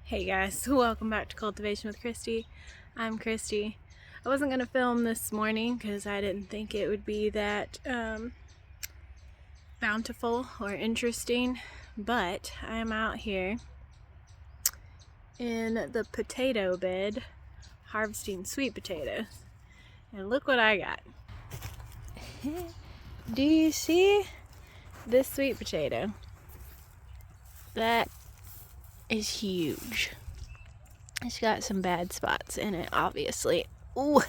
Hey guys, welcome back to Cultivation with Christy. I'm Christy. I wasn't going to film this morning because I didn't think it would be that bountiful or interesting, but I am out here in the potato bed harvesting sweet potatoes. And look what I got. Do you see this sweet potato? That is huge. It's got some bad spots in it, obviously. Ooh,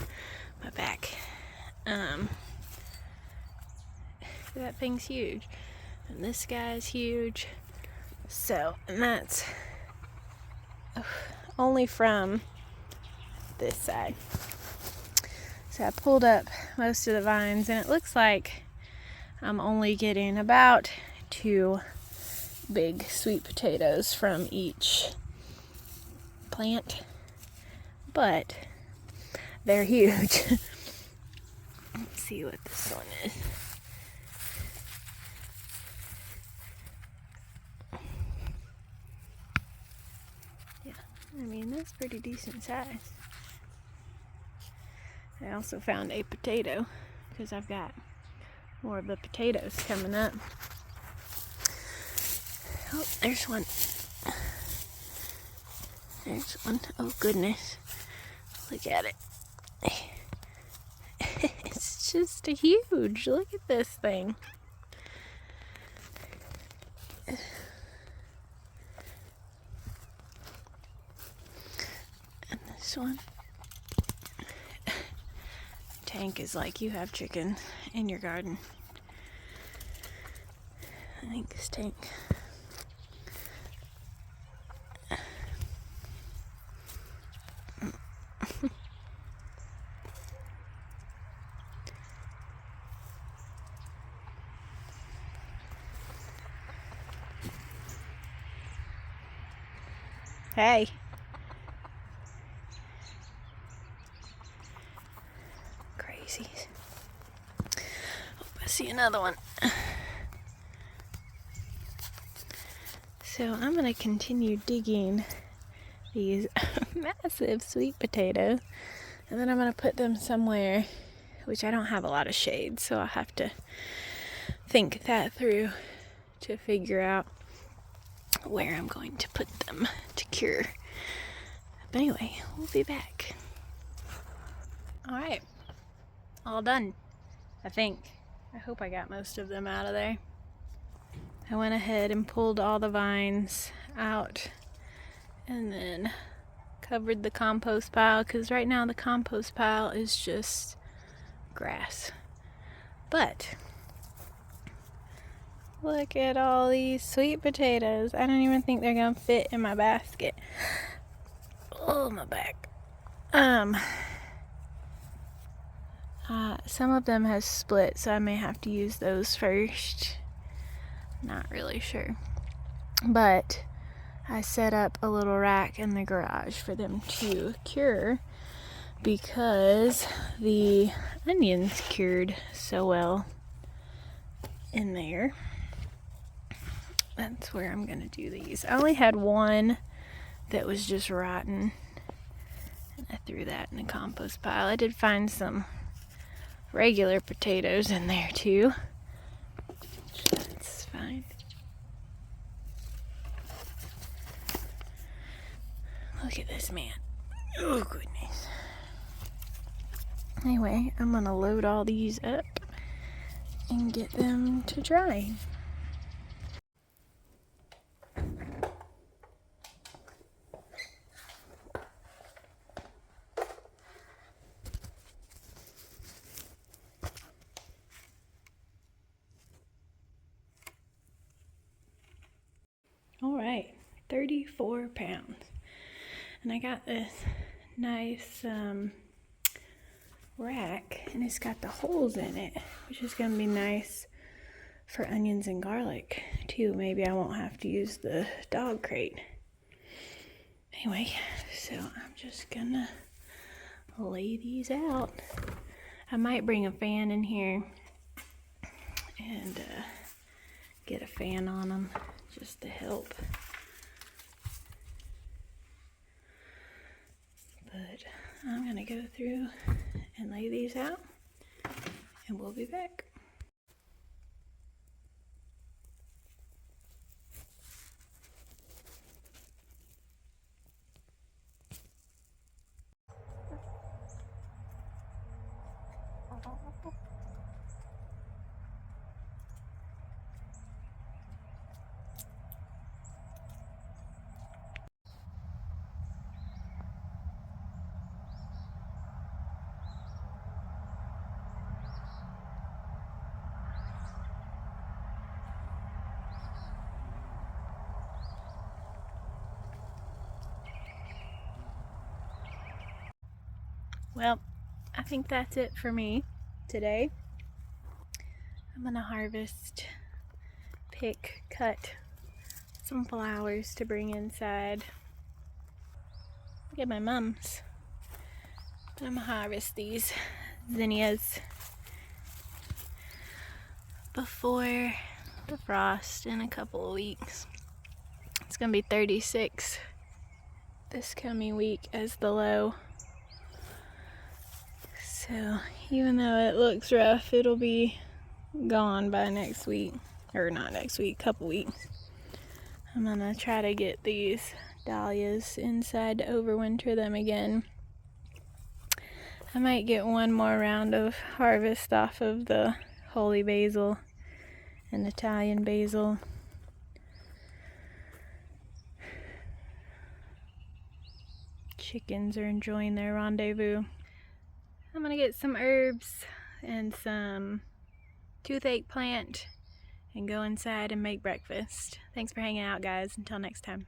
my back. That thing's huge. And this guy's huge. So, and that's only from this side. So I pulled up most of the vines, and it looks like I'm only getting about 2 big sweet potatoes from each plant, but they're huge. Let's see what this one is. Yeah, I mean, that's pretty decent size. I also found a potato because I've got more of the potatoes coming up. Oh, there's one. There's one. Oh, goodness. Look at it. It's just huge. Look at this thing. And this one. Tank is like you have chicken in your garden. I think this tank. Hey. Crazies. Oh, I see another one. So I'm going to continue digging these massive sweet potatoes, and then I'm going to put them somewhere, which I don't have a lot of shade, so I'll have to think that through to figure out where I'm going to put them to cure. But anyway, we'll be back. Alright, all done, I think. I hope I got most of them out of there. I went ahead and pulled all the vines out and then covered the compost pile, because right now the compost pile is just grass. But look at all these sweet potatoes. I don't even think they're gonna fit in my basket. Oh, my back. Some of them have split, so I may have to use those first. Not really sure. But I set up a little rack in the garage for them to cure because the onions cured so well in there. That's where I'm gonna do these. I only had one that was just rotten, and I threw that in the compost pile. I did find some regular potatoes in there too. That's fine. Look at this man. Oh, goodness. Anyway, I'm gonna load all these up and get them to dry. Alright, 34 pounds. And I got this nice rack, and it's got the holes in it, which is going to be nice for onions and garlic too. Maybe I won't have to use the dog crate. Anyway, so I'm just gonna lay these out. I might bring a fan in here and get a fan on them just to help. But I'm gonna go through and lay these out, and we'll be back. Well, I think that's it for me today. I'm gonna harvest, pick, cut some flowers to bring inside. Look at my mums. I'm gonna harvest these zinnias before the frost in a couple of weeks. It's gonna be 36 this coming week as the low. So even though it looks rough, it'll be gone by next week. Or not next week, couple weeks. I'm gonna try to get these dahlias inside to overwinter them again. I might get one more round of harvest off of the holy basil and Italian basil. Chickens are enjoying their rendezvous. I'm gonna get some herbs and some toothache plant and go inside and make breakfast. Thanks for hanging out, guys. Until next time.